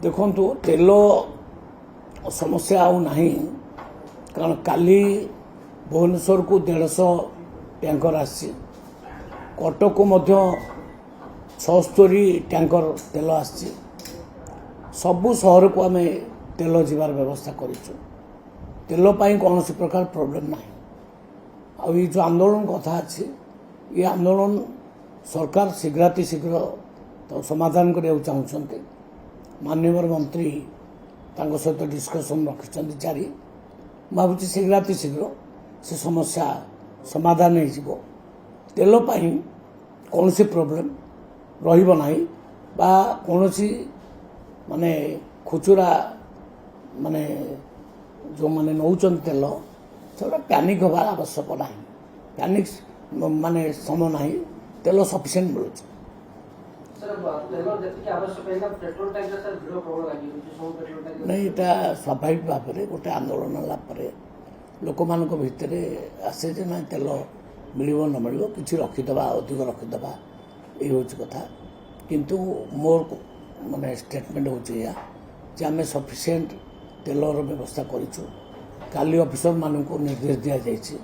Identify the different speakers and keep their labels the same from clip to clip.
Speaker 1: देखु तेल समस्या आउ नहीं कारण काली भुवनेश्वर को 150 टैंकर आसी कटक को 76 टैंकर तेल आसी सबु शहर को आम तेल जीवार व्यवस्था करूँ तेल पाई कौन प्रकार प्रोब्लेम ना आ जो आंदोलन कथा अच्छी ये आंदोलन सरकार शीघ्राति शीघ्र तो समाधान करने चाहते माननीय मंत्री सहित डिस्कसन रखिंट जारी भावुँ शीघ्राति शीघ्र से समस्या समाधान हो तेल पाई कौन सी प्रोब्लेम रहिबो नाही बा कौन सी माने खुचुरा माने जो माने नौचन तेल से पैनिक होबार आवश्यक ना पैनिक माने समय ना तेल सफिशिएंट मिलूँ नहीं यहाँ स्वाभाविक भाव में गोटे आंदोलन है लोक मान भितर आसे जे ना तेल मिल न मिल कि रखीदे अधिक रखीदे ये हूँ कथा किंतु मोर माने स्टेटमेंट हो आम सफिशिएंट तेलर व्यवस्था करूँ काली ऑफिसर मान को निर्देश दि जाए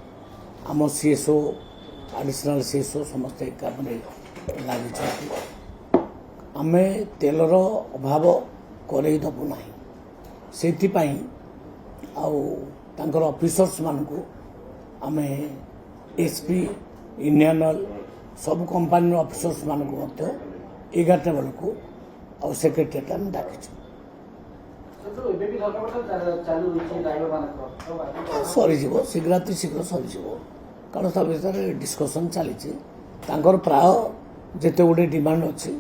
Speaker 1: आम सीएसओ एडिशनल सीएसओ समस्त काम लगी आम तेलर अभाव करईदबू ना से ऑफिसर्स मान को आम एसपी इंडियन ऑयल सब कंपानी ऑफिसर्स मान को 11टा बेल को आ सेक्रेटेरिएट आम डाकिଛୁ सरीज शीघ्राति शीघ्र सरीज कारण ता भर डिस्कसन चली प्राय जिते गोटे डिमांड अच्छी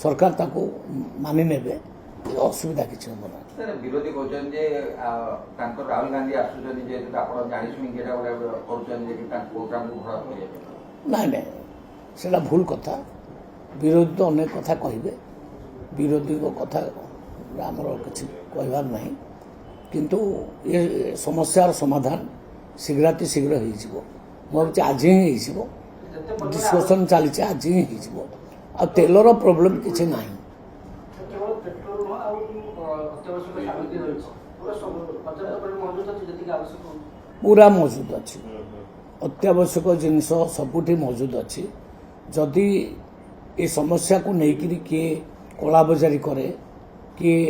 Speaker 1: सरकार ताको मानि नेबे असुविधा किसी हम ना
Speaker 2: विरोधी कहते राहुल गांधी
Speaker 1: ना से भूल कथा विरोधी तो अनेक कथा कहे विरोधी कथा आमर किसी कहबार ना किंतु ये समस्यार समाधान शीघ्राति शीघ्र हो भावी आज ही हो डिस्कसन चली आज ही हो आ तेलर प्रोब्लेम किसी ना पूरा मौजूद अच्छी अत्यावश्यक जिनस सबुठी मौजूद अच्छी जदि ये समस्या को लेकिन किए कला बजारी करे किए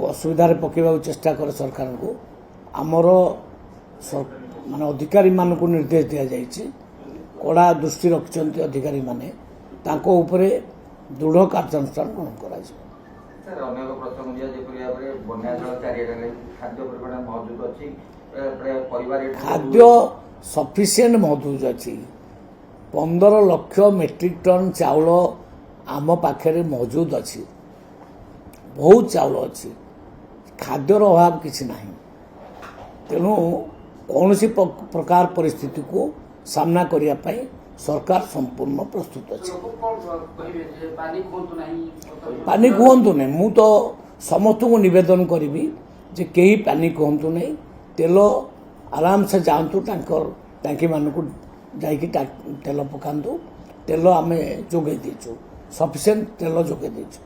Speaker 1: असुविधार पकेबा चेष्टा करे सरकार को आमर माने अधिकारी मान को निर्देश दि जाए कड़ा दृष्टि रखिंट अधिकारी माने तांको उपरे दृढ़ कार्यानुष्ठान ग्रहण करा खाद्य सफिशिएंट मौजूद अच्छी 15 लाख मेट्रिक टन चाउल आम पाखे मौजूद अच्छी बहुत चाउल अच्छी खाद्यर अभाव किसी ना तेणु कौन सी प्रकार परिस्थिति को सामना करने सरकार संपूर्ण प्रस्तुत अच्छे पानी कहतु नहीं मु तो समस्त को निवेदन करी जे कहीं पानी कहतु नहीं तेल आराम से जातु टांकी मान को जाकि तेल पकातु तेल आम जोगे दीचु सफिशिएंट तेल जोगे दीचु।